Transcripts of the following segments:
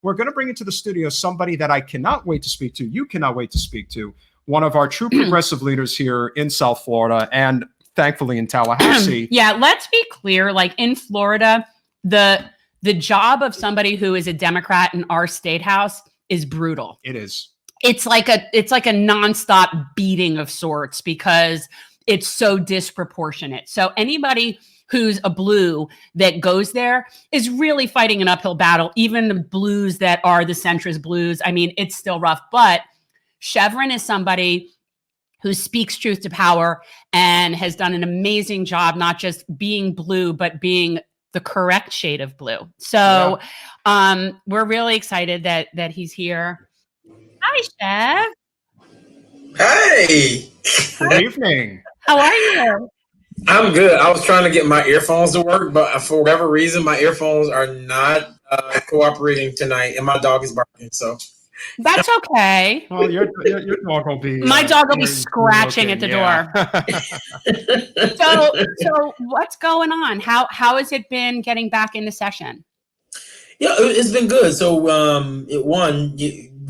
we're going to bring into the studio somebody that I cannot wait to speak to. You cannot wait to speak to. One of our true progressive leaders here in South Florida and thankfully in Tallahassee. Yeah, let's be clear. Like in Florida, the job of somebody who is a Democrat in our state house is brutal. It is. It's like a nonstop beating of sorts because it's so disproportionate. So anybody who's a blue that goes there is really fighting an uphill battle. Even the blues that are the centrist blues, I mean, it's still rough. But Shevrin is somebody who speaks truth to power and has done an amazing job, not just being blue, but being the correct shade of blue. So we're really excited that he's here. Hi, Chev. Hey. Good evening. How are you? I'm good. I was trying to get my earphones to work, but for whatever reason, my earphones are not cooperating tonight, and my dog is barking. So that's okay. Well, your dog will be. My dog will be scratching at the door. So what's going on? How has it been getting back into session? Yeah, it's been good. So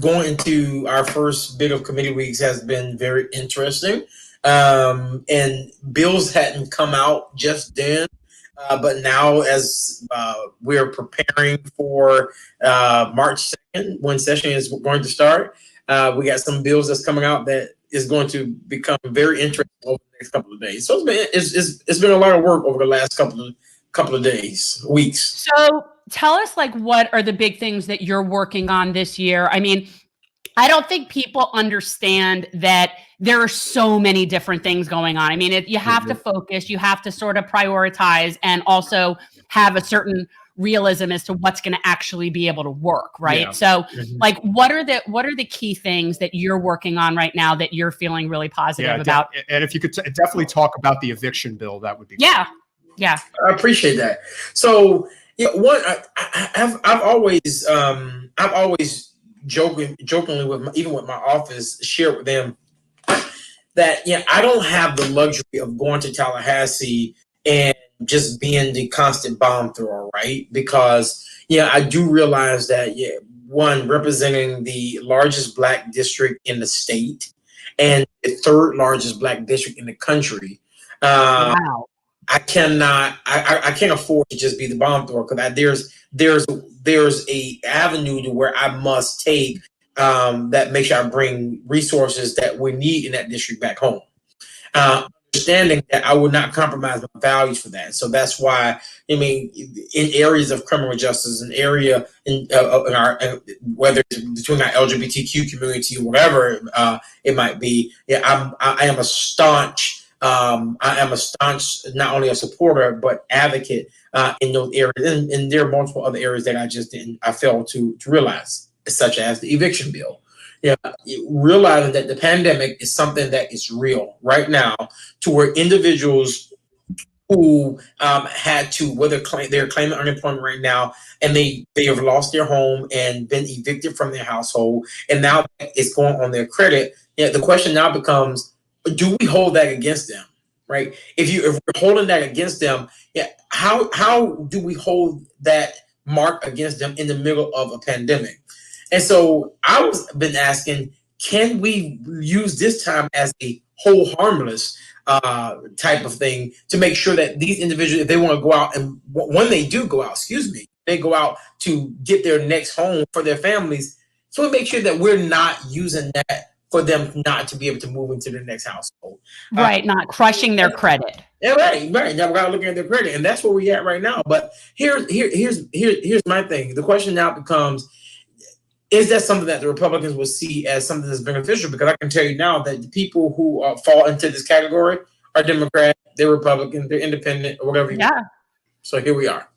going into our first bit of committee weeks has been very interesting. And bills hadn't come out just then, but now as we're preparing for March 2nd, when session is going to start, we got some bills that's coming out that is going to become very interesting over the next couple of days. So it's been a lot of work over the last couple of days, weeks. So tell us, like, what are the big things that you're working on this year? I mean, I don't think people understand that there are so many different things going on. I mean, you have to focus, you have to sort of prioritize and also have a certain realism as to what's going to actually be able to work, right? Yeah. So like, what are the key things that you're working on right now that you're feeling really positive about? And if you could definitely talk about the eviction bill, that would be great. Yeah. I appreciate that. So I've always jokingly with my office shared with them that I don't have the luxury of going to Tallahassee and just being the constant bomb thrower, right? Because I do realize that one, representing the largest Black district in the state and the third largest Black district in the country. Wow. I can't afford to just be the bomb thrower because there's a avenue to where I must take that makes sure I bring resources that we need in that district back home. Understanding that I would not compromise my values for that. So that's why, in areas of criminal justice, an area in our, whether it's between our LGBTQ community or whatever it might be, I am a staunch. Not only a supporter, but advocate in those areas. And there are multiple other areas that I failed to realize, such as the eviction bill. Realizing that the pandemic is something that is real right now, to where individuals who had to, whether they're claiming unemployment right now, and they have lost their home and been evicted from their household, and now it's going on their credit. The question now becomes, do we hold that against them, right? If we're holding that against them, how do we hold that mark against them in the middle of a pandemic? And so I've been asking, can we use this time as a hold harmless type of thing to make sure that these individuals, if they want to go out, and when they do go out, they go out to get their next home for their families, so we make sure that we're not using that for them not to be able to move into their next household. Right, not crushing their credit. Yeah, right. Now we gotta look at their credit, and that's where we're at right now. But here's my thing. The question now becomes, is that something that the Republicans will see as something that's beneficial? Because I can tell you now that the people who fall into this category are Democrat, they're Republican, they're independent, or whatever. So here we are.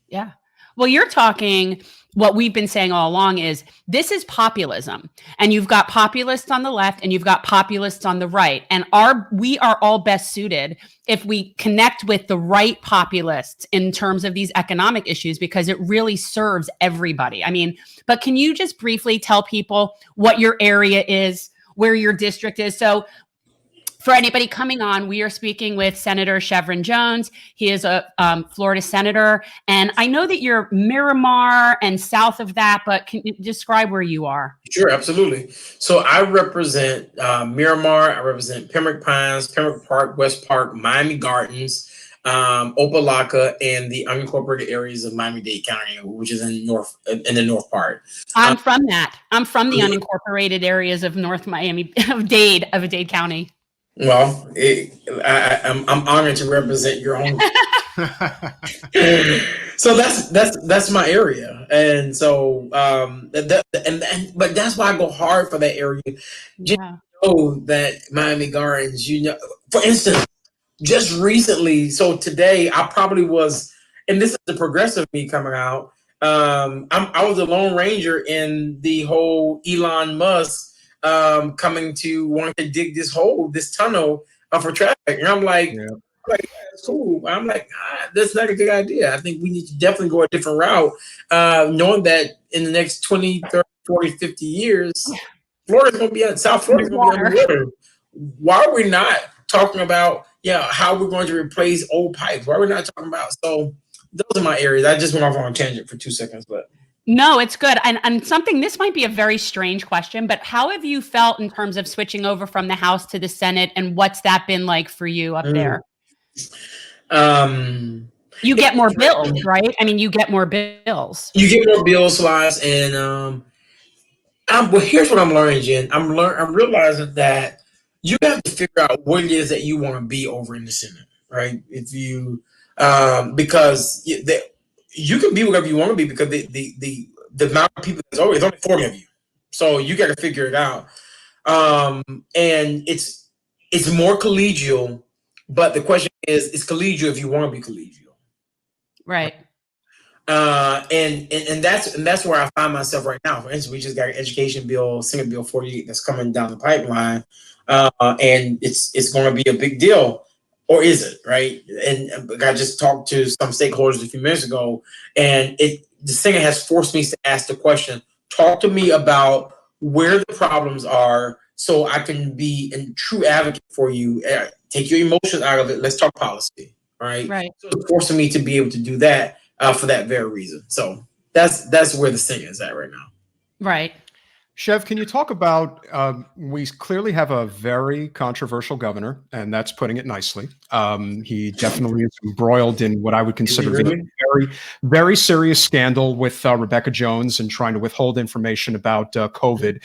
Yeah. Well, you're talking, what we've been saying all along is this is populism, and you've got populists on the left and you've got populists on the right. And we are all best suited if we connect with the right populists in terms of these economic issues, because it really serves everybody. I mean, but can you just briefly tell people what your area is, where your district is? So For anybody coming on, we are speaking with Senator Shevrin Jones. He is a Florida senator. And I know that you're Miramar and south of that, but can you describe where you are? Sure, absolutely. So I represent Miramar. I represent Pembroke Pines, Pembroke Park, West Park, Miami Gardens, Opelika, and the unincorporated areas of Miami-Dade County, which is in the north part. I'm from that. I'm from the unincorporated areas of North Miami, of Dade County. Well, I'm honored to represent your own. So that's my area, and so but that's why I go hard for that area. Just know that Miami Gardens, for instance, just recently. So today, I probably was, and this is the progressive me coming out. I was a Lone Ranger in the whole Elon Musk coming to want to dig this tunnel for traffic, and I'm like, that's cool. I'm like, that's not a good idea. I think we need to definitely go a different route, knowing that in the next 20, 30, 40, 50 years, Florida's going to be South Florida's going to be underwater. Why are we not talking about how we're going to replace old pipes? Why are we not talking about? So those are my areas. I just went off on a tangent for 2 seconds, but. No, it's good. And something, this might be a very strange question, but how have you felt in terms of switching over from the House to the Senate, and what's that been like for you up there? You get more bills, right? I mean, you get more bills. You get more bills, wise, and well, here's what I'm learning, Jen. I'm realizing that you have to figure out what it is that you want to be over in the Senate, right? If you because you can be whatever you want to be, because the amount of people there's only 40 of you, so you got to figure it out. And it's more collegial, but the question is, it's collegial if you want to be collegial, right? And that's where I find myself right now. For instance, we just got an education bill, Senate Bill 48, that's coming down the pipeline, and it's going to be a big deal. Or is it, right? And I just talked to some stakeholders a few minutes ago, and the Senate has forced me to ask the question, talk to me about where the problems are so I can be a true advocate for you. Take your emotions out of it. Let's talk policy, right? Right. So it's forcing me to be able to do that for that very reason. So that's where the Senate is at right now. Right. Chev, can you talk about, we clearly have a very controversial governor, and that's putting it nicely. He definitely is embroiled in what I would consider to be a very, very serious scandal with Rebecca Jones and trying to withhold information about COVID.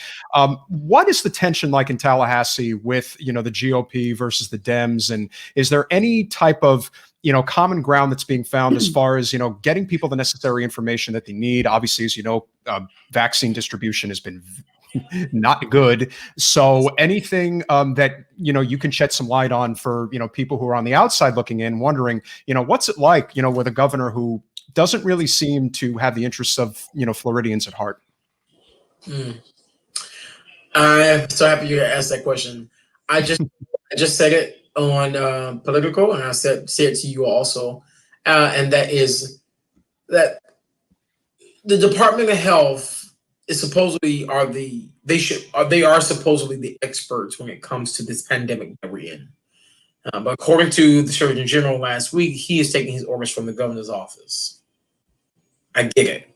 What is the tension like in Tallahassee with, the GOP versus the Dems? And is there any type of common ground that's being found as far as, getting people the necessary information that they need? Obviously, as you know, vaccine distribution has been not good. So anything that, you can shed some light on for, people who are on the outside looking in, wondering, what's it like, with a governor who doesn't really seem to have the interests of, Floridians at heart? I'm so happy you asked that question. I just said it on Political, and I said it to you also, and that is that the Department of Health is supposedly they are supposedly the experts when it comes to this pandemic that we're in. But according to the Surgeon General last week, he is taking his orders from the governor's office. I get it.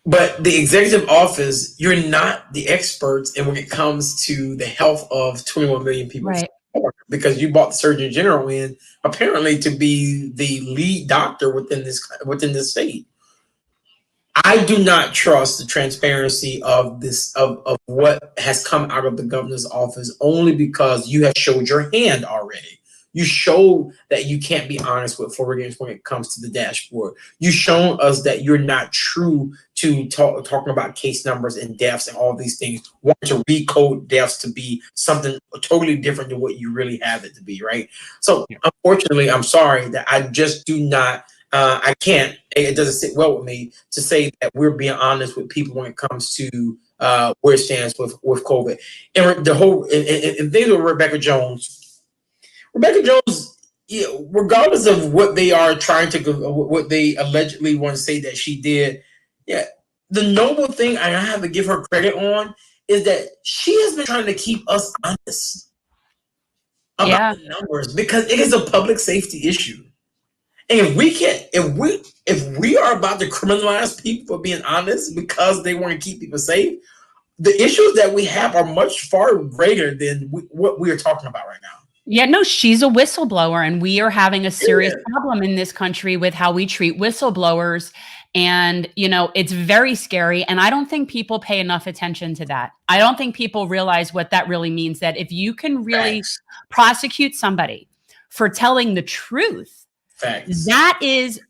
But the executive office, you're not the experts and when it comes to the health of 21 million people. Right. Because you brought the Surgeon General in apparently to be the lead doctor within this state. I do not trust the transparency of this of what has come out of the governor's office, only because you have showed your hand already. You showed that you can't be honest with Floridians when it comes to the dashboard. You've shown us that you're not true to talking about case numbers and deaths and all these things. Want to recode deaths to be something totally different than what you really have it to be, right? So unfortunately, I'm sorry that I just do not. I can't. It doesn't sit well with me to say that we're being honest with people when it comes to where it stands with COVID and the whole and things with Rebecca Jones. Rebecca Jones, regardless of what they are trying to, what they allegedly want to say that she did, the noble thing I have to give her credit on is that she has been trying to keep us honest. about the numbers because it is a public safety issue. And if we are about to criminalize people for being honest because they want to keep people safe, the issues that we have are much far greater than what we are talking about right now. Yeah, no, she's a whistleblower, and we are having a serious problem in this country with how we treat whistleblowers. And, it's very scary. And I don't think people pay enough attention to that. I don't think people realize what that really means, that if you can really prosecute somebody for telling the truth, that is,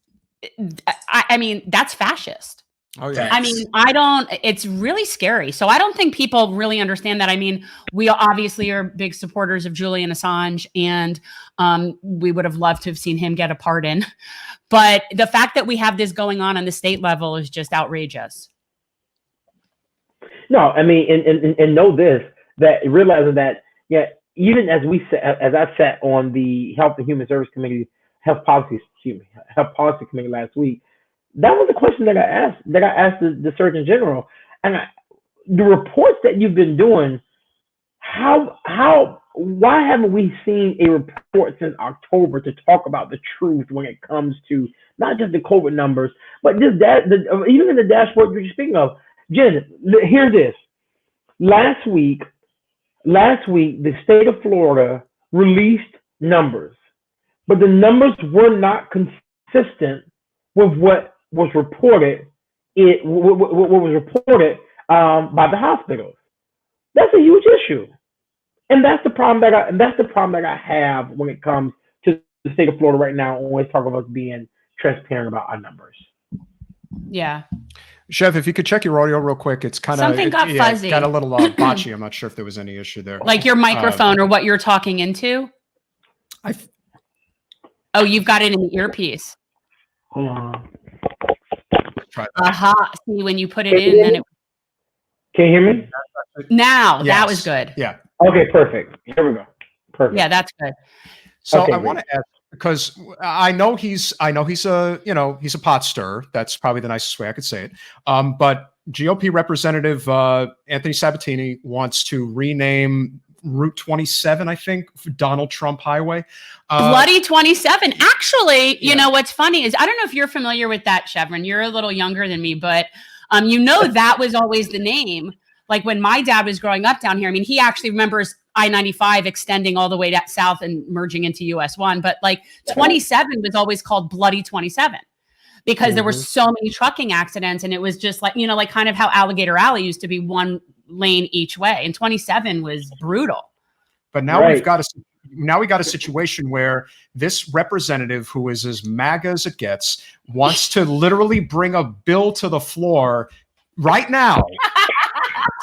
I mean, that's fascist. Oh, yeah. I mean, it's really scary. So I don't think people really understand that. I mean, we obviously are big supporters of Julian Assange, and we would have loved to have seen him get a pardon. But the fact that we have this going on the state level is just outrageous. No, I mean, and know this, that realizing that, even as I sat on the Health and Human Service Committee, Health Policy Committee last week, that was a question that I asked the Surgeon General. And the reports that you've been doing, why haven't we seen a report since October to talk about the truth when it comes to not just the COVID numbers, but just even in the dashboard you're speaking of? Jen, hear this. Last week, the state of Florida released numbers, but the numbers were not consistent with what was reported. What was reported by the hospitals. That's a huge issue, and that's the problem that I have when it comes to the state of Florida right now. Always talk about us being transparent about our numbers. Yeah. Chev, if you could check your audio real quick, it's kind of something got fuzzy. Got a little botchy. I'm not sure if there was any issue there. Like your microphone or what you're talking into. Oh, you've got it in the earpiece. Hold on. See, when you put it in, then it. Can you hear me? Now, that was good. Yeah. Okay, perfect. Here we go. Perfect. Yeah, that's good. So I want to ask, because I know he's he's a pot stirrer. That's probably the nicest way I could say it. But GOP Representative Anthony Sabatini wants to rename Route 27, I think, Donald Trump Highway. Bloody 27. Actually, you know what's funny is, I don't know if you're familiar with that, Shevrin. You're a little younger than me, but that was always the name. Like when my dad was growing up down here, I mean, he actually remembers I-95 extending all the way south and merging into US 1. But like 27 was always called Bloody 27 because there were so many trucking accidents. And it was just like, like kind of how Alligator Alley used to be one lane each way. And 27 was brutal. But now we got a situation where this representative, who is as MAGA as it gets, wants to literally bring a bill to the floor right now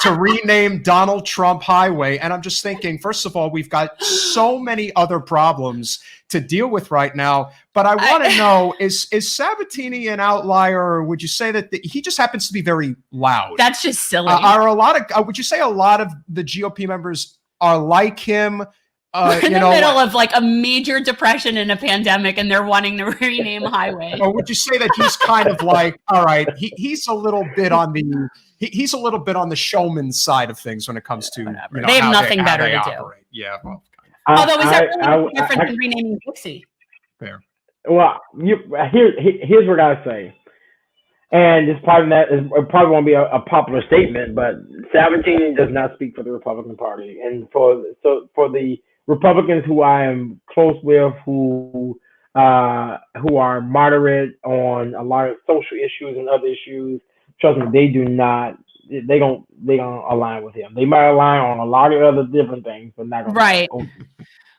to rename Donald Trump Highway. And I'm just thinking, first of all, we've got so many other problems to deal with right now. But I want to know, is Sabatini an outlier, or would you say that he just happens to be very loud? That's just silly. Would you say a lot of the GOP members are like him? We're in the middle of like a major depression and a pandemic, and they're wanting to rename highway. Or would you say that he's kind of like, all right, he's a little bit on the showman side of things when it comes to they have nothing better to operate. Do. Yeah. Well, although is that really different than renaming Dixie? Fair. Well, here's what I say, and it's probably won't be a popular statement, but Sabatini does not speak for the Republican Party, and for the Republicans who I am close with, who are moderate on a lot of social issues and other issues, trust me, they don't align with him. They might align on a lot of other different things, but not right.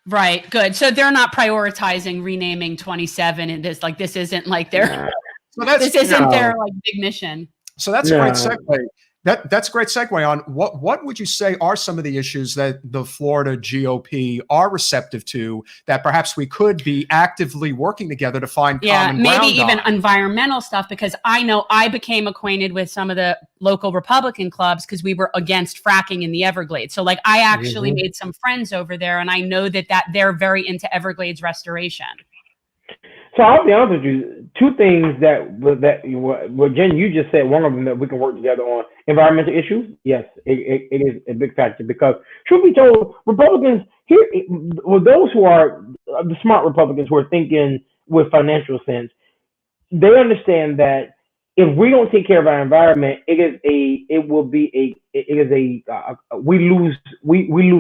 Right. Good. So they're not prioritizing renaming 27 and this isn't like their this isn't their like big mission. So that's a great segue. That's a great segue on what would you say are some of the issues that the Florida GOP are receptive to that perhaps we could be actively working together to find common ground maybe even on? Environmental stuff, because I know I became acquainted with some of the local Republican clubs because we were against fracking in the Everglades. So like I actually made some friends over there, and I know that they're very into Everglades restoration. So I'll be honest with you. Two things what Jen, you just said. One of them that we can work together on: environmental issues. Yes, it is a big factor because, truth be told, Republicans here, well, those who are the smart Republicans who are thinking with financial sense, they understand that if we don't take care of our environment, we lose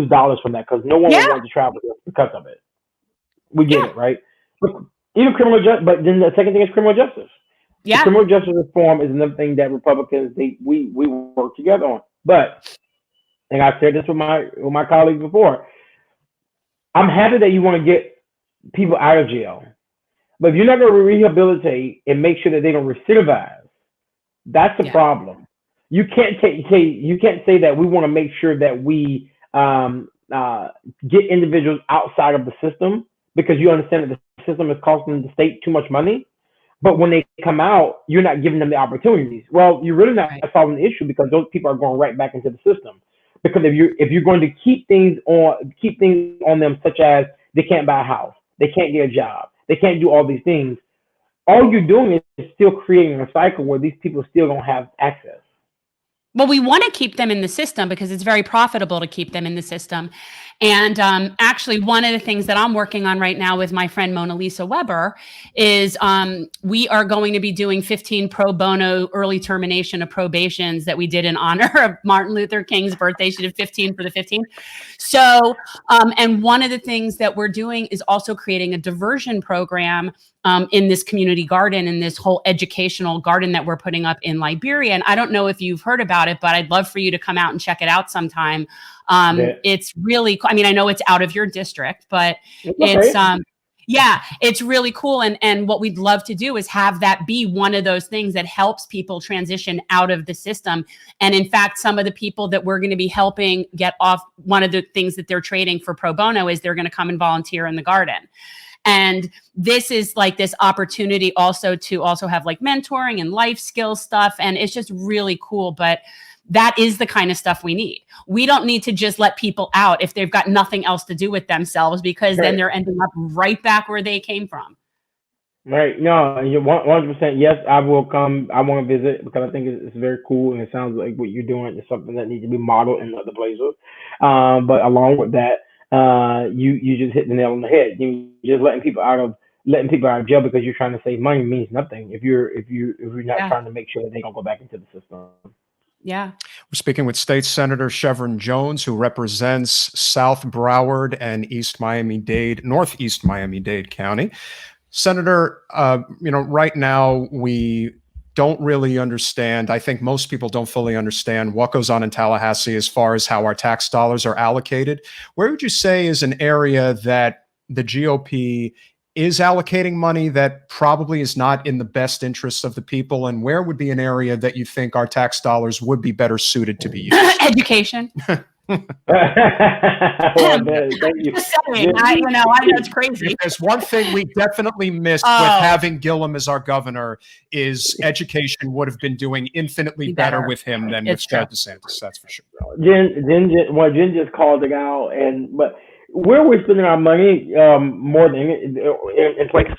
dollars from that because no one will want to travel here because of it. We get it, right? But even criminal justice, but then the second thing is criminal justice. Yeah. The criminal justice reform is another thing that Republicans we work together on. But, and I've said this with my colleagues before, I'm happy that you want to get people out of jail. But if you're not going to rehabilitate and make sure that they don't recidivize, that's the problem. You can't say that we want to make sure that we get individuals outside of the system because you understand that the system is costing the state too much money. But when they come out, you're not giving them the opportunities. Well, you're really not solving the issue because those people are going right back into the system. Because if you're going to keep things on them, such as they can't buy a house, they can't get a job, they can't do all these things, all you're doing is still creating a cycle where these people still don't have access. Well, we want to keep them in the system because it's very profitable to keep them in the system. And actually, one of the things that I'm working on right now with my friend Mona Lisa Weber is we are going to be doing 15 pro bono early termination of probations that we did in honor of Martin Luther King's birthday. She did 15 for the 15th. So, and one of the things that we're doing is also creating a diversion program in this community garden, in this whole educational garden that we're putting up in Liberia. And I don't know if you've heard about it, but I'd love for you to come out and check it out sometime. It's really cool. I mean, I know it's out of your district, but it's really cool. And what we'd love to do is have that be one of those things that helps people transition out of the system. And in fact, some of the people that we're going to be helping get off, one of the things that they're trading for pro bono is they're going to come and volunteer in the garden. And this is like this opportunity also to also have like mentoring and life skills stuff. And it's just really cool. But that is the kind of stuff we need. We don't need to just let people out if they've got nothing else to do with themselves, because then they're ending up right back where they came from. Right. No, you're 100%. Yes, I will come. I want to visit because I think it's very cool. And it sounds like what you're doing is something that needs to be modeled in other places. But along with that, you just hit the nail on the head. You just letting people out of jail because you're trying to save money means nothing if you're not trying to make sure that they don't go back into the system. Yeah. We're speaking with State Senator Shevrin Jones, who represents South Broward and Northeast Miami-Dade County. Senator, right now we don't really understand. I think most people don't fully understand what goes on in Tallahassee as far as how our tax dollars are allocated. Where would you say is an area that the GOP is allocating money that probably is not in the best interests of the people? And where would be an area that you think our tax dollars would be better suited to be used? Education. Well, thank you. Just saying, I know it's crazy. If there's one thing we definitely missed with having Gillum as our governor, is education would have been doing infinitely better with him than with Chad DeSantis. That's for sure. Jen just called it out, but where we're spending our money more than in places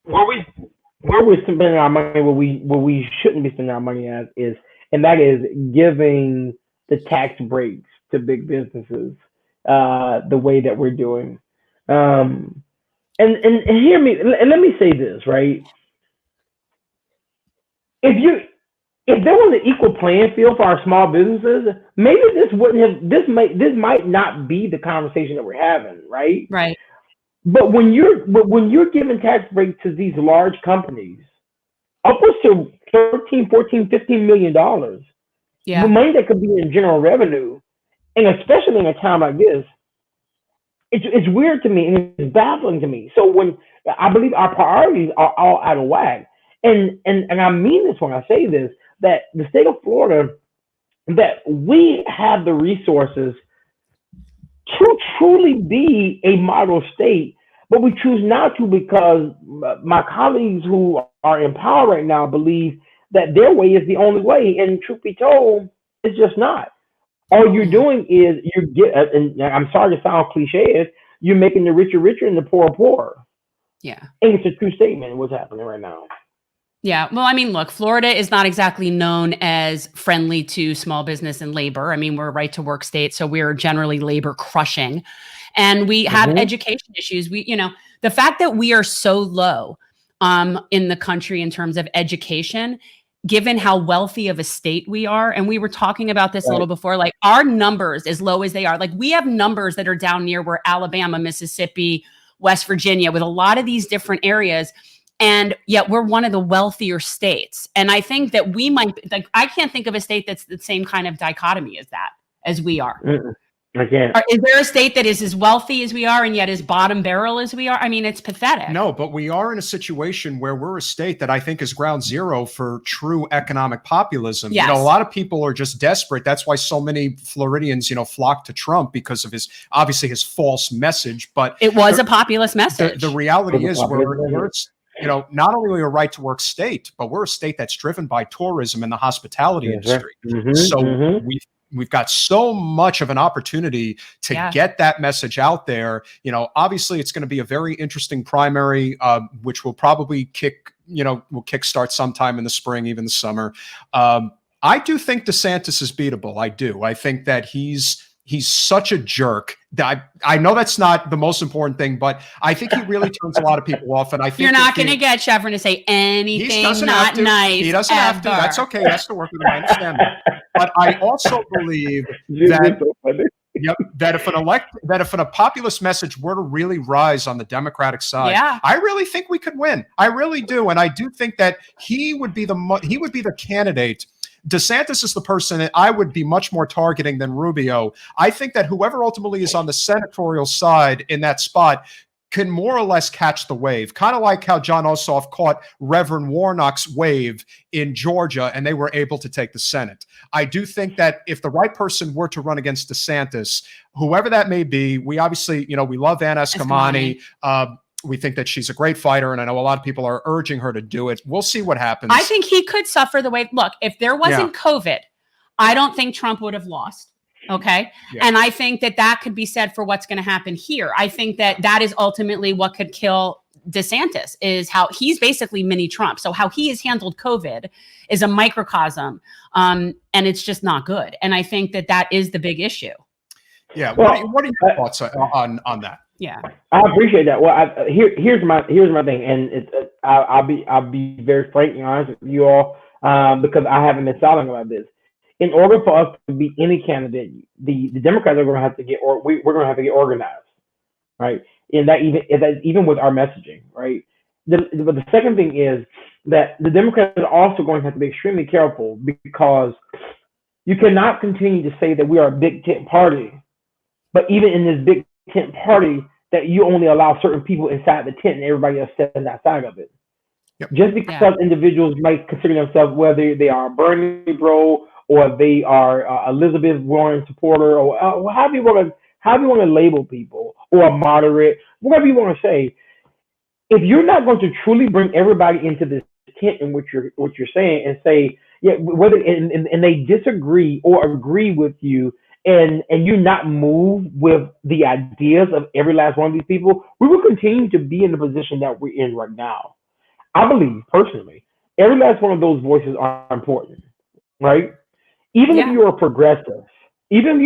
where we're spending our money where we shouldn't be spending our money and that is giving the tax breaks to big businesses the way that we're doing. And hear me, and let me say this, right? If there was an equal playing field for our small businesses, maybe this might not be the conversation that we're having, right? Right. But when you're giving tax breaks to these large companies, upwards to $13, $14, $15 million, the money that could be in general revenue, and especially in a time like this, it's weird to me and it's baffling to me. So when I believe our priorities are all out of whack, and I mean this when I say this, that the state of Florida, that we have the resources to truly be a model state, but we choose not to because my colleagues who are in power right now believe that their way is the only way. And truth be told, it's just not. All you're doing is and I'm sorry to sound cliche, you're making the richer richer and the poor poorer. Yeah. And it's a true statement what's happening right now. Yeah. Well, I mean, look, Florida is not exactly known as friendly to small business and labor. I mean, we're a right to work state, so we're generally labor crushing. And we have education issues. The fact that we are so low in the country in terms of education, given how wealthy of a state we are, and we were talking about this a little before, like our numbers, as low as they are, like we have numbers that are down near where Alabama, Mississippi, West Virginia, with a lot of these different areas. And yet we're one of the wealthier states. And I think that we might, like, I can't think of a state that's the same kind of dichotomy as we are. I can't. Is there a state that is as wealthy as we are and yet as bottom barrel as we are? I mean, it's pathetic. No, but we are in a situation where we're a state that I think is ground zero for true economic populism. Yes. A lot of people are just desperate. That's why so many Floridians, flock to Trump, because of his false message. But it was a populist message. The reality is we're not only are we a right to work state, but we're a state that's driven by tourism and the hospitality industry. We've got so much of an opportunity to get that message out there. Obviously it's going to be a very interesting primary, which will probably kickstart sometime in the spring, even the summer. I do think DeSantis is beatable. I do. I think that he's such a jerk. I know that's not the most important thing, but I think he really turns a lot of people off. And I think you're not going to get Shevrin to say anything not nice. He doesn't have to. That's okay. He has to work with him. I understand that. But I also believe that if a populist message were to really rise on the Democratic side, I really think we could win. I really do, and I do think that he would be the candidate. DeSantis is the person that I would be much more targeting than Rubio. I think that whoever ultimately is on the senatorial side in that spot can more or less catch the wave, kind of like how John Ossoff caught Reverend Warnock's wave in Georgia, and they were able to take the Senate. I do think that if the right person were to run against DeSantis, whoever that may be, we obviously, we love Ann Eskamani. We think that she's a great fighter, and I know a lot of people are urging her to do it. We'll see what happens. I think he could suffer the way. Look, if there wasn't COVID, I don't think Trump would have lost. Okay. Yeah. And I think that could be said for what's going to happen here. I think that is ultimately what could kill DeSantis, is how he's basically mini Trump. So how he has handled COVID is a microcosm, and it's just not good. And I think that is the big issue. Yeah. What are your thoughts on that? Yeah, I appreciate that. Well, here's my thing, and I'll be very frank and honest with you all, because I haven't been silent about this. In order for us to be any candidate, the Democrats are going to have to we're going to have to get organized, right? And that even with our messaging, right? But the second thing is that the Democrats are also going to have to be extremely careful, because you cannot continue to say that we are a big tent party, but even in this big tent party, that you only allow certain people inside the tent and everybody else stands outside of it. Yep. Just because individuals might consider themselves, whether they are a Bernie bro or they are Elizabeth Warren supporter, or however you want to label people, or a moderate, whatever you want to say, if you're not going to truly bring everybody into this tent in what you're saying, and say whether and they disagree or agree with you, and you not move with the ideas of every last one of these people, we will continue to be in the position that we're in right now. I believe personally, every last one of those voices are important, right? Even if you're a progressive, we're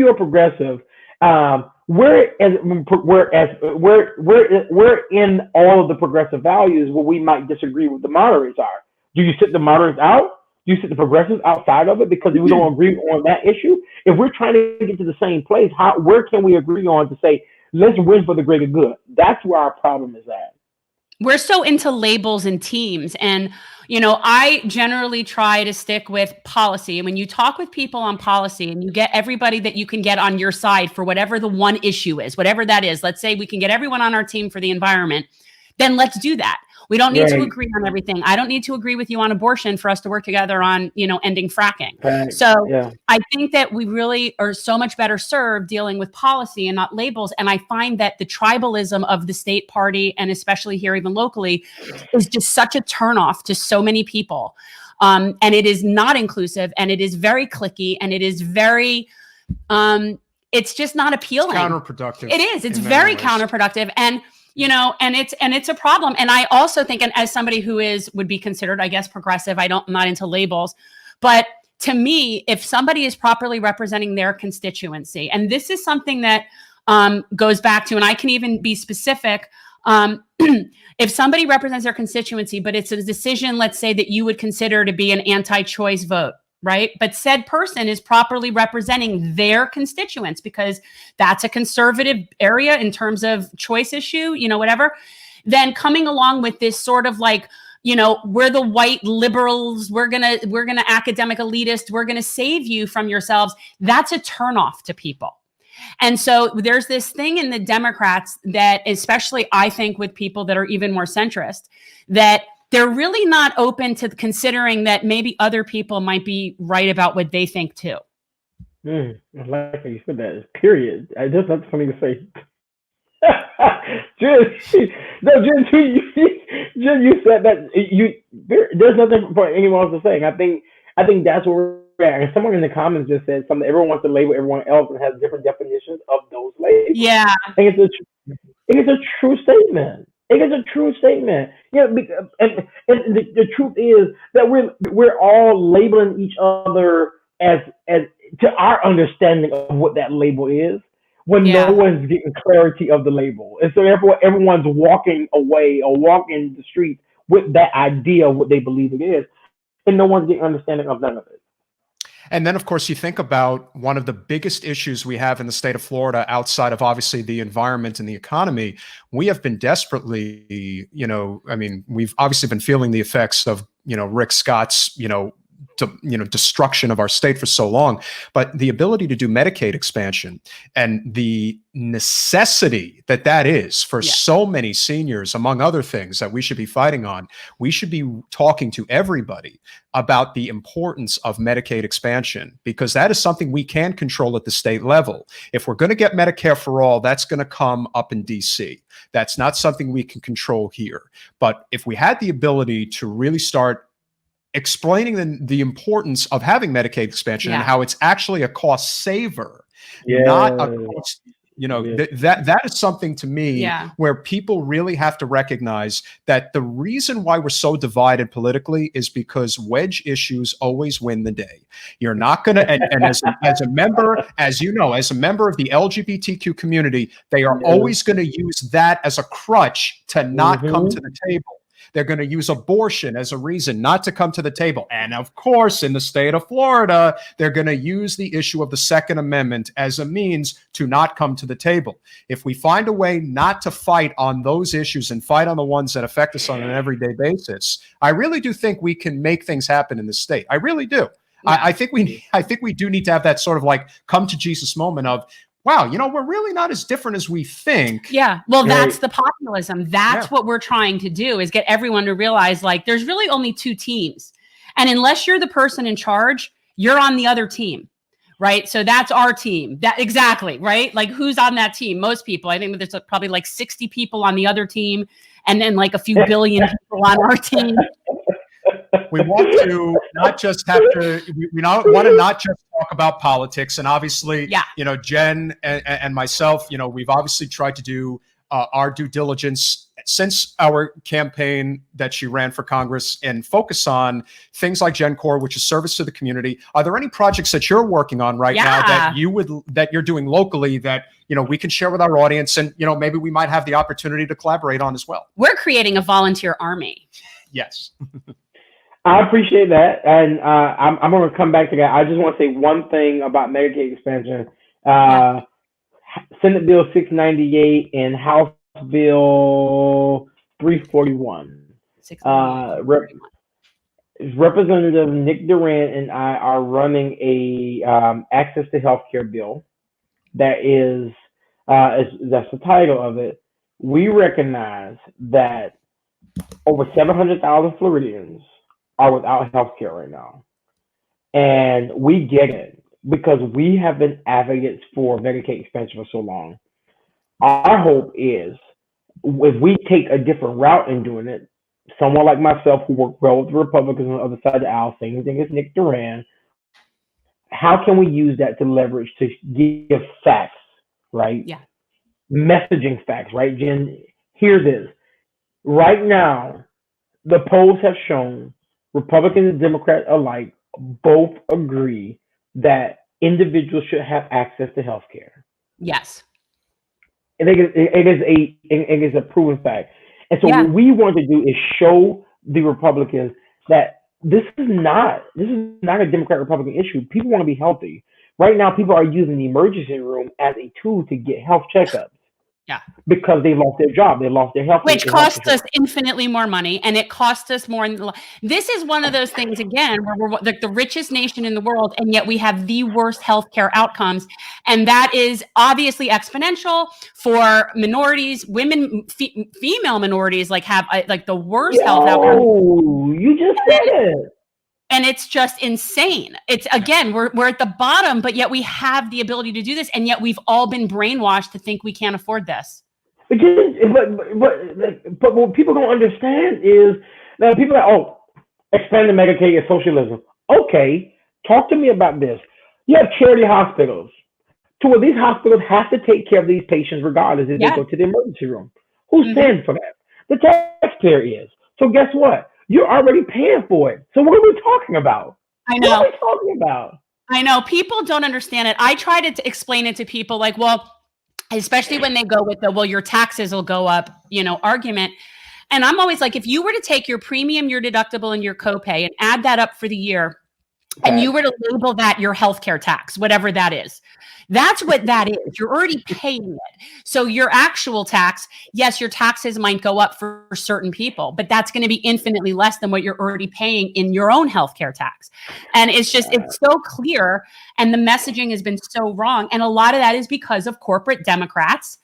in all of the progressive values where we might disagree with the moderates are. Do you sit the moderates out? Do you sit the progressives outside of it because we don't agree on that issue? If we're trying to get to the same place, where can we agree on to say, let's win for the greater good? That's where our problem is at. We're so into labels and teams. And, I generally try to stick with policy. And when you talk with people on policy and you get everybody that you can get on your side for whatever the one issue is, whatever that is, let's say we can get everyone on our team for the environment, then let's do that. We don't need to agree on everything. I don't need to agree with you on abortion for us to work together on, ending fracking. I think that we really are so much better served dealing with policy and not labels. And I find that the tribalism of the state party, and especially here, even locally, is just such a turnoff to so many people. And it is not inclusive, and it is very cliquey, and it is very, it's just not appealing. It's counterproductive. It is. It's very counterproductive. And and it's a problem. And I also think, and as somebody who would be considered, I guess, progressive, I'm not into labels, but to me, if somebody is properly representing their constituency, and this is something that goes back to, and I can even be specific, if somebody represents their constituency, but it's a decision, let's say, that you would consider to be an anti-choice vote, right? But said person is properly representing their constituents because that's a conservative area in terms of choice issue, whatever. Then coming along with this sort of like, we're the white liberals, we're gonna academic elitist, we're gonna save you from yourselves. That's a turnoff to people. And so there's this thing in the Democrats that, especially I think with people that are even more centrist, that they're really not open to considering that maybe other people might be right about what they think too. I like how you said that. Period. That's not funny to say. Jen, you said that there's nothing for anyone else to say. I think that's what we're at. And someone in the comments just said something. Everyone wants to label everyone else and has different definitions of those labels. Yeah, I think it's a true statement. It is a true statement. And the truth is that we're all labeling each other as to our understanding of what that label is, when no one's getting clarity of the label. And so therefore everyone's walking away or walking the streets with that idea of what they believe it is, and no one's getting understanding of none of it. And then, of course, you think about one of the biggest issues we have in the state of Florida, outside of obviously the environment and the economy. We have been desperately, we've obviously been feeling the effects of, Rick Scott's, destruction of our state for so long. But the ability to do Medicaid expansion and the necessity that is for so many seniors, among other things that we should be fighting on, we should be talking to everybody about the importance of Medicaid expansion, because that is something we can control at the state level. If we're going to get Medicare for all, that's going to come up in DC. That's not something we can control here. But if we had the ability to really start explaining the importance of having Medicaid expansion and how it's actually a cost saver, not a cost, that is something to me where people really have to recognize that the reason why we're so divided politically is because wedge issues always win the day. You're not going to, and as a member of the LGBTQ community, they are always going to use that as a crutch to not come to the table. They're going to use abortion as a reason not to come to the table. And of course, in the state of Florida, they're going to use the issue of the Second Amendment as a means to not come to the table. If we find a way not to fight on those issues and fight on the ones that affect us on an everyday basis, I really do think we can make things happen in the state. I really do. I think we do need to have that sort of like come to Jesus moment of, wow, we're really not as different as we think. Yeah. Well, that's the populism. That's what we're trying to do, is get everyone to realize, like, there's really only two teams. And unless you're the person in charge, you're on the other team, right? So that's our team. Exactly, right? Like, who's on that team? Most people. I think there's probably like 60 people on the other team, and then like a few billion people on our team. We want to not just have to, we want to not just talk about politics. And obviously, Jen and myself, we've obviously tried to do our due diligence since our campaign that she ran for Congress and focus on things like Gen Core, which is service to the community. Are there any projects that you're working on right now that you're doing locally that, we can share with our audience, and, maybe we might have the opportunity to collaborate on as well? We're creating a volunteer army. Yes. I appreciate that, and I'm going to come back to that. I just want to say one thing about Medicaid expansion. Senate Bill 698 and House Bill 341. Representative Nick Durant and I are running a access to healthcare bill. That's the title of it. We recognize that over 700,000 Floridians are without health care right now. And we get it because we have been advocates for Medicaid expansion for so long. Our hope is, if we take a different route in doing it, someone like myself who worked well with the Republicans on the other side of the aisle, same thing as Nick Duran, how can we use that to leverage to give facts, right? Yeah. Messaging facts, right, Jen? Hear this. Right now, the polls have shown Republicans and Democrats alike both agree that individuals should have access to health care. Yes. It is a proven fact. And so what we want to do is show the Republicans that this is not a Democrat-Republican issue. People want to be healthy. Right now, people are using the emergency room as a tool to get health checkups. Yeah. Because they lost their job, they lost their health. Which costs us infinitely more money, and it costs us more. This is one of those things, again, where we're like the richest nation in the world, and yet we have the worst healthcare outcomes. And that is obviously exponential for minorities, women, female minorities, have the worst health outcomes. Oh, you just said it. And it's just insane. It's, again, we're at the bottom, but yet we have the ability to do this, and yet we've all been brainwashed to think we can't afford this. But what people don't understand is that people are expanding Medicaid is socialism. Okay, talk to me about this. You have charity hospitals. So where these hospitals have to take care of these patients regardless if they go to the emergency room. Who's paying for that? The taxpayer is. So guess what? You're already paying for it. So what are we talking about? I know. What are we talking about? I know. People don't understand it. I try to explain it to people especially when they go with your taxes will go up, argument. And I'm always like, if you were to take your premium, your deductible, and your copay and add that up for the year, and you were to label that your healthcare tax, whatever that is, that's what that is. You're already paying it. So your actual tax, yes, your taxes might go up for certain people, but that's going to be infinitely less than what you're already paying in your own healthcare tax. And it's so clear. And the messaging has been so wrong. And a lot of that is because of corporate Democrats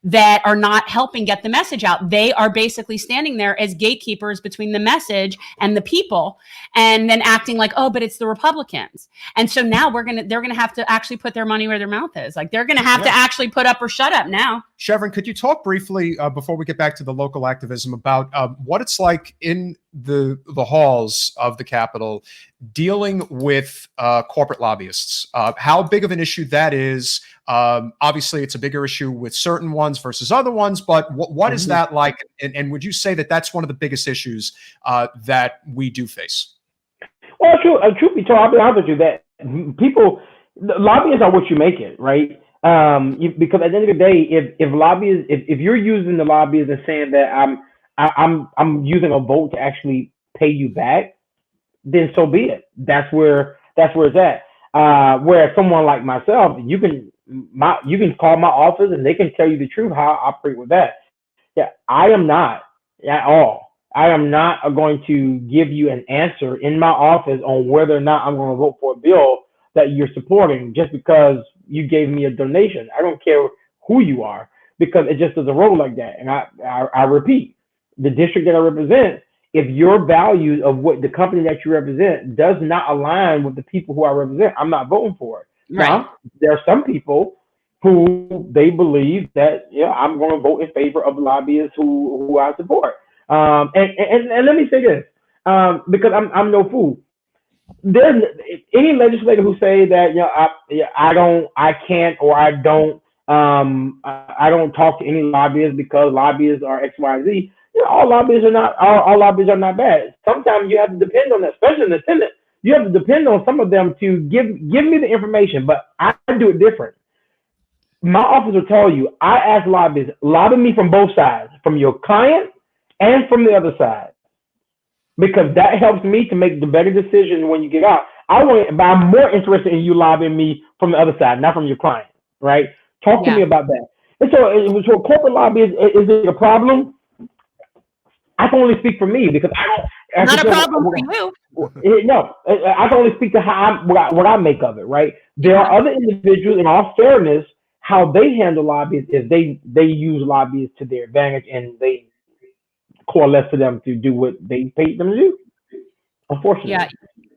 that are not helping get the message out. They are basically standing there as gatekeepers between the message and the people, and then acting like, but it's the Republicans. And so now they're gonna have to actually put their money where their mouth is. Like, they're gonna have to actually put up or shut up now. Shevrin, could you talk briefly before we get back to the local activism about what it's like in the halls of the Capitol dealing with corporate lobbyists? How big of an issue that is? Obviously, it's a bigger issue with certain ones versus other ones, but what is that like? And would you say that that's one of the biggest issues that we do face? Well, truth be told, I'll be honest with you, that lobbyists are what you make it, right? Because at the end of the day, if lobbyists, if you're using the lobbyists and saying that I'm using a vote to actually pay you back, then so be it. That's where it's at. Whereas someone like myself, you can call my office and they can tell you the truth how I operate with that. Yeah, I am not at all. I am not going to give you an answer in my office on whether or not I'm going to vote for a bill that you're supporting just because you gave me a donation. I don't care who you are, because it just doesn't roll like that. And I repeat, the district that I represent, if your values of what the company that you represent does not align with the people who I represent, I'm not voting for it. Right. Now, there are some people who they believe that, I'm going to vote in favor of lobbyists who I support. And let me say this, because I'm no fool. There's any legislator who say that I can't or I don't talk to any lobbyists because lobbyists are X, Y, Z. All lobbyists are not bad. Sometimes you have to depend on that, especially in the Senate. You have to depend on some of them to give me the information, but I do it different. My office will tell you, I ask lobbyists, lobby me from both sides, from your client and from the other side, because that helps me to make the better decision when you get out. But I'm more interested in you lobbying me from the other side, not from your client, right? Talk to me about that. And so corporate lobbyists, is it a problem? I can only speak for me, because I don't. Not a problem for you. No, I can only speak to what I make of it, right? There are other individuals, in all fairness, how they handle lobbyists is they use lobbyists to their advantage, and they coalesce for them to do what they paid them to do. Unfortunately. Yeah.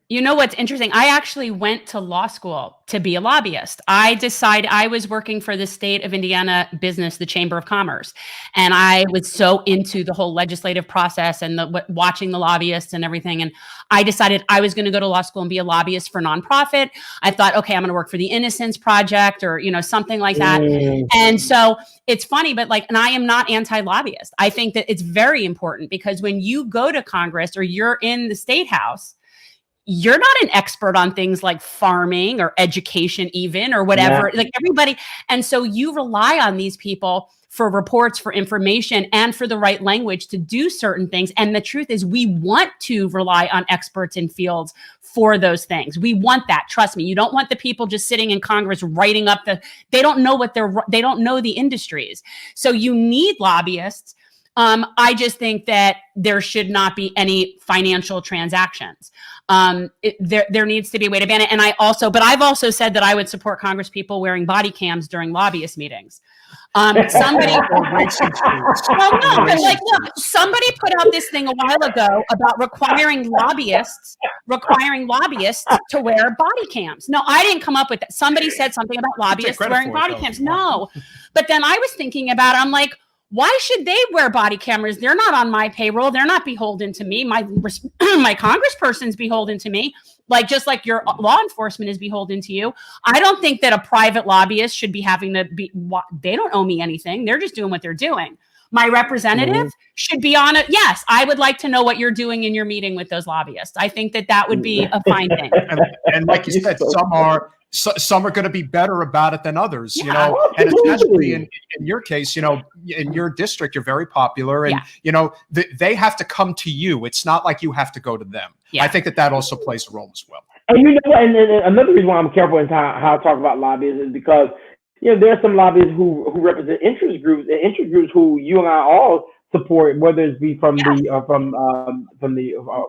You know what's interesting? I actually went to law school to be a lobbyist. I decided I was working for the state of Indiana business, the Chamber of Commerce. And I was so into the whole legislative process and watching the lobbyists and everything. And I decided I was going to go to law school and be a lobbyist for nonprofit. I thought, okay, I'm going to work for the Innocence Project or, something like that. And so it's funny, but and I am not anti-lobbyist. I think that it's very important because when you go to Congress or you're in the state house, you're not an expert on things like farming or education even or whatever, like everybody. And so you rely on these people for reports, for information, and for the right language to do certain things. And the truth is we want to rely on experts in fields for those things. We want that. Trust me. You don't want the people just sitting in Congress writing up they don't know they don't know the industries. So you need lobbyists. I just think that there should not be any financial transactions. There needs to be a way to ban it. And I've also said that I would support Congress people wearing body cams during lobbyist meetings. Somebody put out this thing a while ago about requiring lobbyists to wear body cams. No, I didn't come up with that. Somebody said something about lobbyists wearing body cams. No, but then I was thinking about it. I'm like, why should they wear body cameras? They're not on my payroll. They're not beholden to me. My congressperson's beholden to me, just like your law enforcement is beholden to you. I don't think that a private lobbyist should be having to be, they don't owe me anything. They're just doing what they're doing. My representative should be on it. Yes, I would like to know what you're doing in your meeting with those lobbyists. I think that would be a fine thing. And like you said, some are going to be better about it than others, and especially in your case, in your district, you're very popular and, they have to come to you. It's not like you have to go to them. Yeah. I think that also plays a role as well. And and another reason why I'm careful in how I talk about lobbyists is because, there are some lobbyists who represent interest groups who you and I all support, whether it be from the as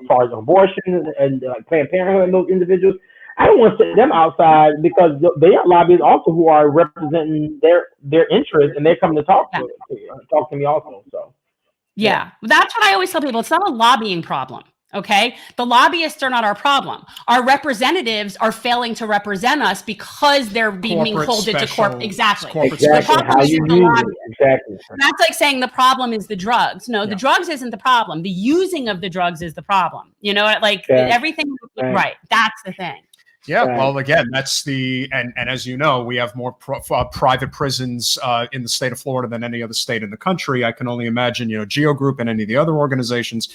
far as abortion and Planned Parenthood and those individuals. I don't want to set them outside because they are lobbyists also who are representing their interests and they're coming to talk to me also. So yeah, that's what I always tell people. It's not a lobbying problem. Okay, the lobbyists are not our problem. Our representatives are failing to represent us because they're being holded to corporate. Exactly. How you use it. Exactly. That's like saying the problem is the drugs. No, the drugs isn't the problem. The using of the drugs is the problem. Everything. Right. That's the thing. Yeah, well, again, that's and as you know, we have more private prisons in the state of Florida than any other state in the country. I can only imagine, Geo Group and any of the other organizations.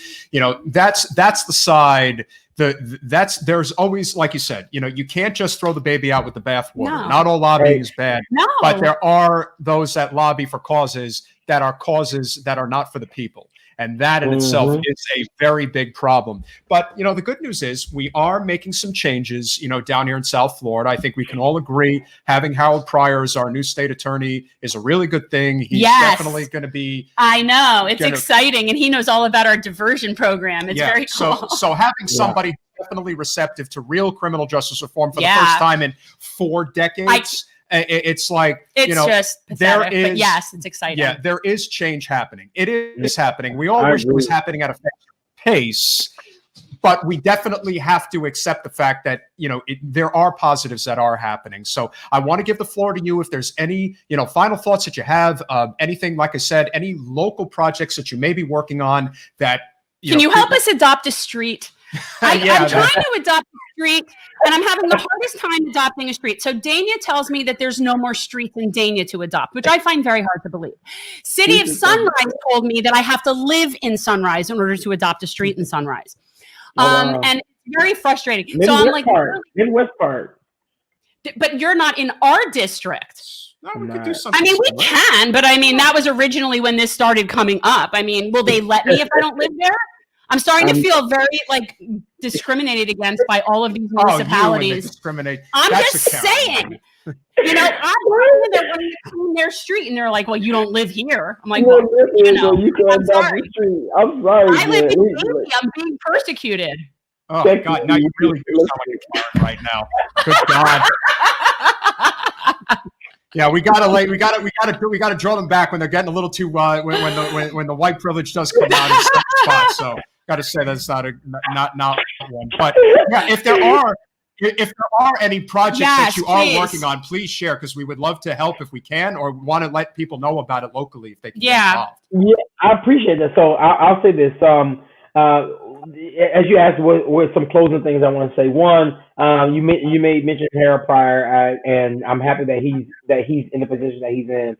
That's the side. There's always, like you said, you can't just throw the baby out with the bathwater. No. Not all lobbying is bad, but there are those that lobby for causes that are not for the people. And that in itself is a very big problem. But, the good news is we are making some changes, down here in South Florida. I think we can all agree having Harold Pryor as our new state attorney is a really good thing. He's definitely going to be. I know. It's exciting. And he knows all about our diversion program. It's very cool. So having somebody definitely receptive to real criminal justice reform for the first time in 4 decades. It's like, just pathetic, but yes, it's exciting. Yeah, there is change happening. It is happening. We all wish it was happening at a faster pace, but we definitely have to accept the fact that, there are positives that are happening. So I want to give the floor to you. If there's any, final thoughts that you have, anything, like I said, any local projects that you may be working on that. Can you help us adopt a street? I'm trying to adopt a street, and I'm having the hardest time adopting a street. So Dania tells me that there's no more streets in Dania to adopt, which I find very hard to believe. City of Sunrise told me that I have to live in Sunrise in order to adopt a street in Sunrise. And it's very frustrating. So I'm like, Midwest part. But you're not in our district. No, we could do something. We can, but that was originally when this started coming up. Will they let me if I don't live there? I'm starting to feel very discriminated against by all of these municipalities. Discriminate. I'm just saying. I'm worried that when you clean their street and they're like, "Well, you don't live here." I'm like, I'm sorry. I'm sorry. I live in Dania. I'm being persecuted. Oh God! Now you really do sound like a Karen right now. Good God. Yeah, we gotta draw them back when they're getting a little too when the white privilege does come out in some spots. So got to say that's not one. But yeah, if there are any projects that you are working on, please share, because we would love to help if we can, or want to let people know about it locally if they can get involved. Yeah, I appreciate that. So I'll say this. As you asked, what some closing things I want to say. One, you made mention of Harold Pryor, and I'm happy that he's in the position that he's in.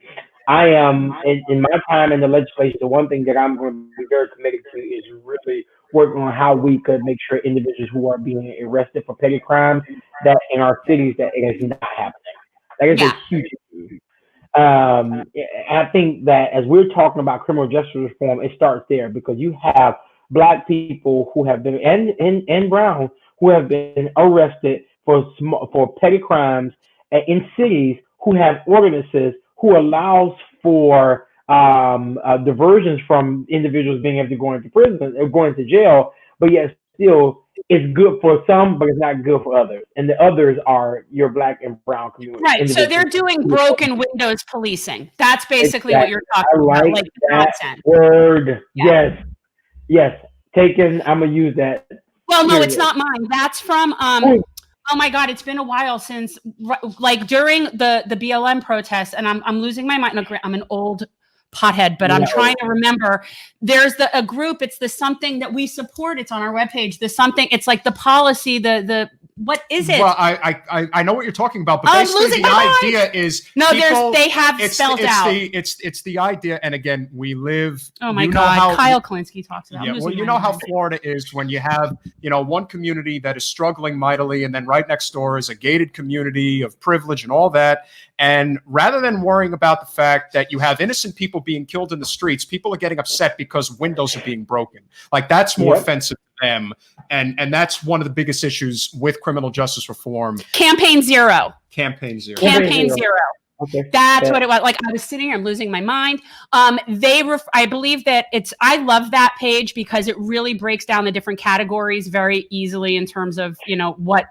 I am in my time in the legislature. The one thing that I'm going to be very committed to is really working on how we could make sure individuals who are being arrested for petty crimes, that in our cities, that it is not happening. That is a huge issue. I think that as we're talking about criminal justice reform, it starts there, because you have Black people who have been and brown who have been arrested for petty crimes in cities, who have ordinances who allows for diversions from individuals being able to go into prison or going to jail, but yet still it's good for some, but it's not good for others. And the others are your Black and brown community. Right. So they're doing broken windows policing. That's basically what you're talking about. Like that word. Yeah. Yes. Taken. I'm gonna use that. Well, no, it's not mine. That's from oh my God, it's been a while since, like, during the BLM protests, and I'm losing my mind. I'm an old pothead, but I'm trying to remember. There's a group. It's the something that we support. It's on our webpage. The something. It's like the policy. The what is it? Well, I know what you're talking about, but basically the idea is they have spelled out. It's the idea, and again, we live. Oh my God, Kyle Klinsky talks about. Yeah, well, you know how Florida is when you have one community that is struggling mightily, and then right next door is a gated community of privilege and all that. And rather than worrying about the fact that you have innocent people being killed in the streets, people are getting upset because windows are being broken. Like, that's more offensive to them. And that's one of the biggest issues with criminal justice reform. Campaign zero. Campaign zero. Okay. That's what it was. Like, I was sitting here, I'm losing my mind. I believe that I love that page because it really breaks down the different categories very easily in terms of, what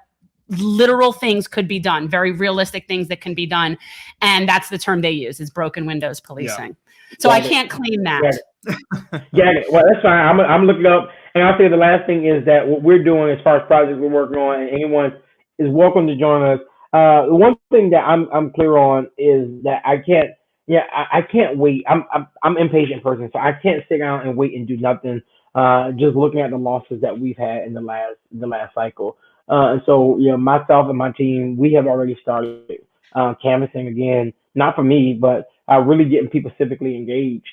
literal things could be done, very realistic things that can be done. And that's the term they use, is broken windows policing. Yeah. So I can't claim that. Well, that's fine. I'm looking up. And I'll say the last thing is that what we're doing as far as projects we're working on, and anyone is welcome to join us. One thing that I'm clear on is that I can't wait. I'm an impatient person, so I can't sit down and wait and do nothing. Just looking at the losses that we've had in the last cycle. And so, myself and my team, we have already started canvassing again, not for me, but really getting people civically engaged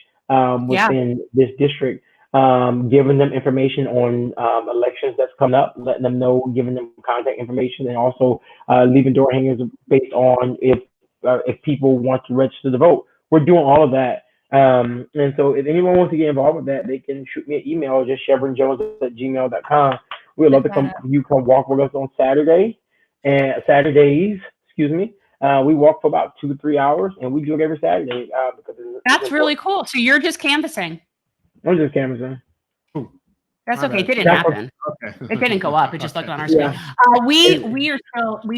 within this district, giving them information on elections that's coming up, letting them know, giving them contact information, and also leaving door hangers based on if people want to register to vote. We're doing all of that. And so if anyone wants to get involved with that, they can shoot me an email, just shevrinjones@gmail.com. We'd love to come walk with us on Saturdays. We walk for about 2 to 3 hours, and we do it every Saturday. That's really cool. So you're just canvassing. I'm just canvassing. That's okay. It didn't happen. It didn't go up. It just looked on our screen. We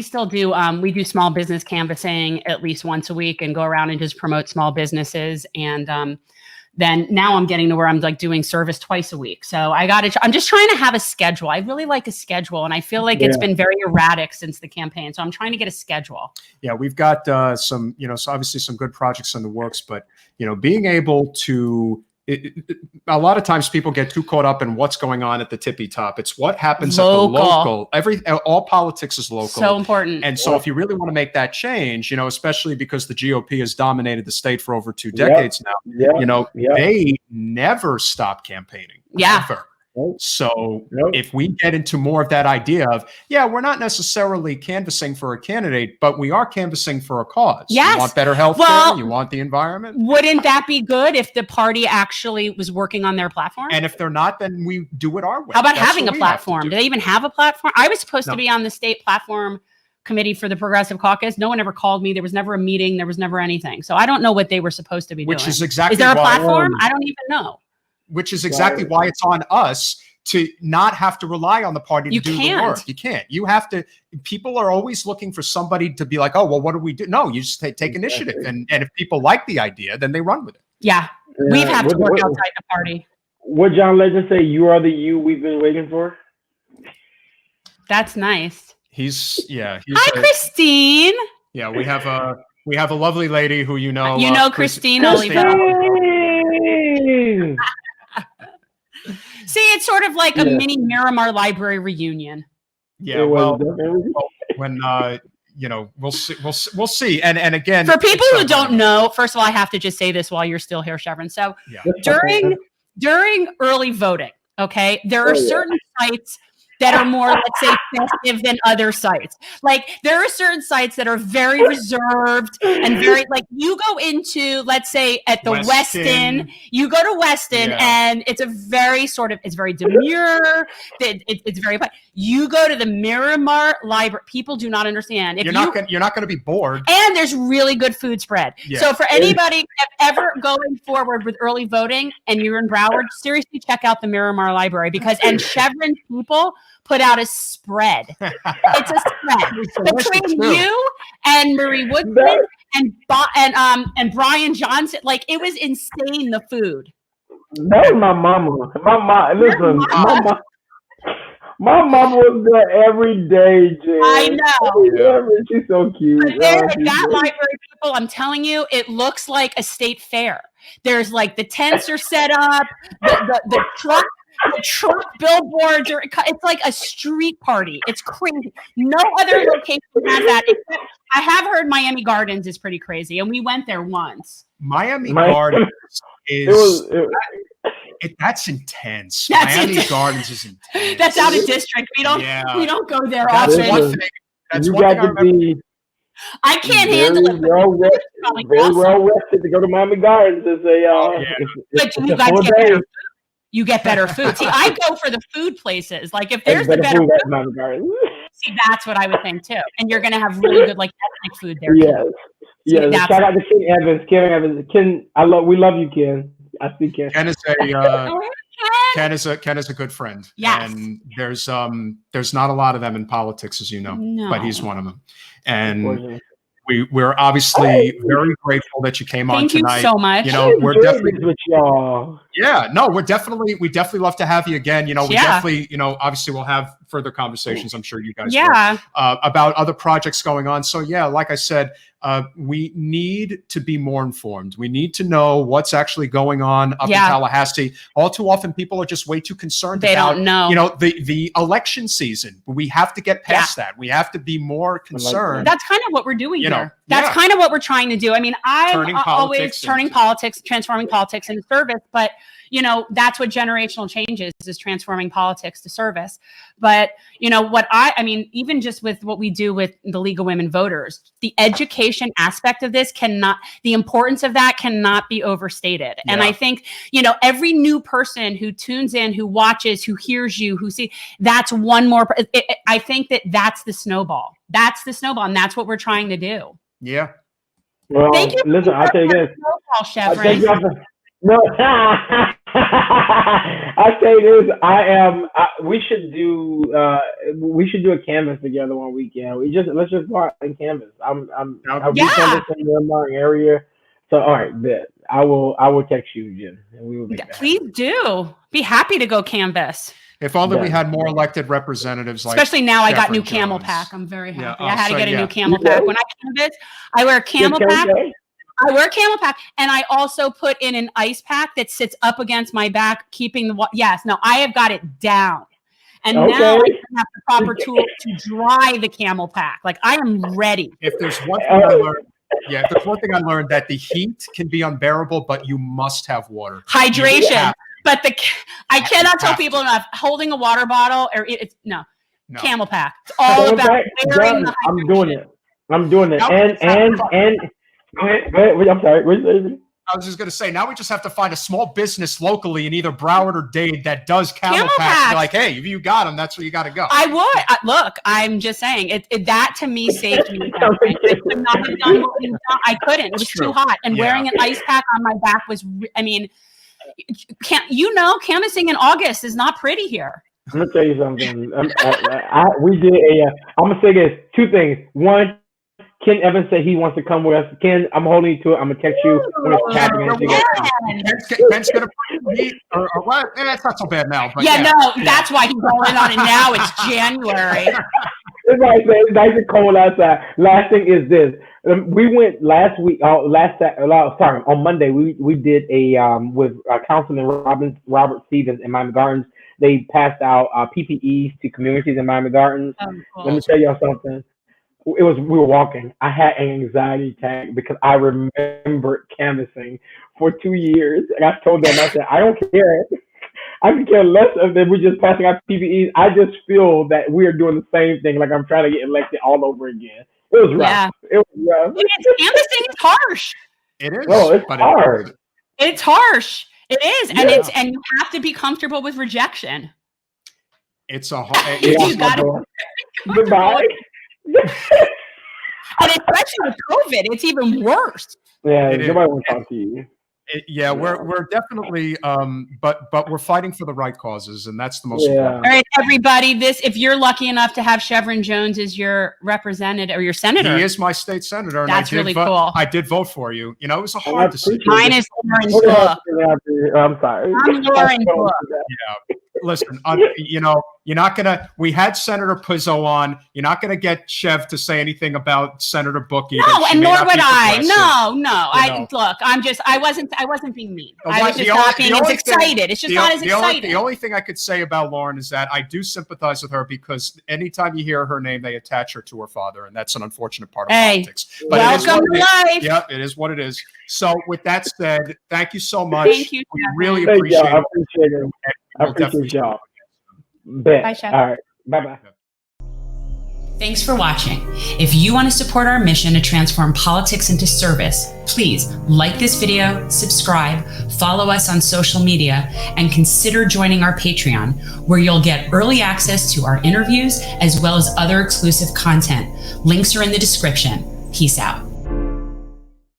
still do. We do small business canvassing at least once a week and go around and just promote small businesses. And then now I'm getting to where I'm like doing service twice a week. So I'm just trying to have a schedule. I really like a schedule, and I feel like it's been very erratic since the campaign. So I'm trying to get a schedule. Yeah, we've got some, so obviously some good projects in the works, but being able to. A lot of times people get too caught up in what's going on at the tippy top. It's what happens at the local. All politics is local. So important. And so if you really want to make that change, especially because the GOP has dominated the state for over 2 decades now, they never stop campaigning. Ever. So if we get into more of that idea of, we're not necessarily canvassing for a candidate, but we are canvassing for a cause. Yes. You want better health care? You want the environment? Wouldn't that be good if the party actually was working on their platform? And if they're not, then we do it our way. How about having a platform? Do they even have a platform? I was supposed to be on the state platform committee for the Progressive Caucus. No one ever called me. There was never a meeting. There was never anything. So I don't know what they were supposed to be doing. Which is exactly Is there a platform? I don't even know. Which is exactly why it's on us to not have to rely on the party to do the work. You can't. You have to. People are always looking for somebody to be like, oh, well, what do we do? No, you just take initiative. And if people like the idea, then they run with it. Yeah. We've had to work outside the party. What John Legend say? You are the you we've been waiting for? That's nice. Hi, Christine. Yeah, we have a lovely lady who Christine Oliva. See, it's sort of like a mini Miramar Library reunion. Yeah, well, when we'll see. And again, for people who don't know, first of all, I have to just say this while you're still here, Shevrin. So during early voting, okay, there are certain sites that are more, let's say, festive than other sites. Like there are certain sites that are very reserved and very you go into, let's say at the Westin, you go to Westin and it's a very it's very demure. It's very, you go to the Miramar Library. People do not understand. You're not going to be bored. And there's really good food spread. Yeah. So for anybody ever going forward with early voting and you're in Broward, seriously check out the Miramar Library and Shevrin people put out a spread. It's a spread between you and Marie Woodson and Brian Johnson. Like it was insane. The food. That was my mama. My mama was there every day, Jen. I know. She's so cute. But that library, people, I'm telling you, it looks like a state fair. There's the tents are set up, the truck billboards it's like a street party. It's crazy. No other location has that. I have heard Miami Gardens is pretty crazy, and we went there once. Miami Gardens is that's intense. Miami Gardens is intense. That's out of district. We don't go there often. That's one thing I remember. I can't handle it. Very well rested to go to Miami Gardens. You get better food. See, I go for the food places. Like if there's the better food, see, that's what I would think too. And you're going to have really good ethnic food there. Yes. Yeah. Shout out to Ken Evans. Ken, we love you, Ken. I see Ken. Ken is a good friend. Yes. And there's not a lot of them in politics, as you know, but he's one of them. And we're obviously very grateful that you came on tonight. Thank you so much. We're definitely with y'all. Yeah, no, we definitely love to have you again. We definitely, obviously we'll have further conversations. I'm sure you guys will, about other projects going on. So yeah, like I said, we need to be more informed. We need to know what's actually going on up in Tallahassee. All too often, people are just way too concerned about, don't know. The election season. We have to get past that. We have to be more concerned. That's kind of what we're doing here. That's kind of what we're trying to do. I mean, I'm always transforming politics into service, but that's what generational change is transforming politics to service. But, even just with what we do with the League of Women Voters, the education aspect of this the importance of that cannot be overstated. Yeah. And I think, every new person who tunes in, who watches, who hears you, who sees, that's one more. I think that's the snowball. That's the snowball. And that's what we're trying to do. Yeah. Well, thank you. Listen, I'll tell you this. No, I say this. We should do a canvas together one weekend. Let's just go out and canvas. I'll be canvassing in my area. So all right, bet. I will text you, Jen, and we will. Please do. Be happy to go canvas. If only we had more elected representatives. Especially now, I got new camel pack. I'm very happy. I had to get a new camel pack. When I canvas, I wear a camel pack. I wear a camel pack, and I also put in an ice pack that sits up against my back, keeping the I have got it down. And now I have the proper tool to dry the camel pack. Like I am ready. If there's one thing I learned, that the heat can be unbearable, but you must have water. Hydration. But I cannot tell people enough. Holding a water bottle no. Camel pack. It's all about wearing the hydration. I'm doing it. And Go ahead. I'm sorry. I was just going to say, now we just have to find a small business locally in either Broward or Dade that does camel packs. Be like, hey, if you got them, that's where you got to go. I would. Look, I'm just saying, that to me saved me. I could not have done what we've done. I couldn't. It was too hot. And wearing an ice pack on my back was, canvassing in August is not pretty here. I'm going to tell you something. I'm going to say this. Two things. One, Ken Evans said he wants to come with us. Ken, I'm holding you to it. I'm gonna text you when it's happening. Ken's gonna bring meat or what? It's not so bad now. But no, that's why he's going on it now. It's January. It's nice and cold outside. Last thing is this: we went last week. On Monday, we did a with Councilman Robert Stevens in Miami Gardens. They passed out PPEs to communities in Miami Gardens. Oh, cool. Let me tell y'all something. We were walking. I had an anxiety attack because I remembered canvassing for 2 years, and I told them, I said, I don't care. I can care less of them. We're just passing out PPEs. I just feel that we are doing the same thing, like I'm trying to get elected all over again. It was rough. Yeah. It was rough. Canvassing is harsh. it is. Oh, it's hard. It's harsh. It is, and Yeah. and you have to be comfortable with rejection. It's a hard. You gotta Goodbye. And especially with COVID, it's even worse. Yeah, It is. nobody wants to talk to you. We're definitely, but we're fighting for the right causes, and that's the most Yeah. important. All right, everybody. If you're lucky enough to have Shevrin Jones as your representative or your senator, He is my state senator, and That's really vote, cool. I did vote for you. You know, it was a And I hard decision. appreciate mine is Lauren's book. I'm sorry. I'm Lauren's book. Yeah. Listen, you're not gonna. We had Senator Pizzo on. You're not gonna get Chev to say anything about Senator Book either. No, She and may nor not would be I. progressive. No. Look. I wasn't being mean. I was just not being as excited. It's just not as exciting. The only thing I could say about Lauren is that I do sympathize with her because anytime you hear her name, they attach her to her father, and that's an unfortunate part of politics. But it is welcome what to it is. life. Yep, it is what it is. So, with that said, thank you so much. Thank you, We Shevrin. really Thank appreciate y'all. I it. appreciate it. I We'll definitely appreciate y'all. talk Bet. Bye, Chef. All right. Bye-bye. Thanks for watching. If you want to support our mission to transform politics into service, please like this video, subscribe, follow us on social media, and consider joining our Patreon, where you'll get early access to our interviews as well as other exclusive content. Links are in the description. Peace out.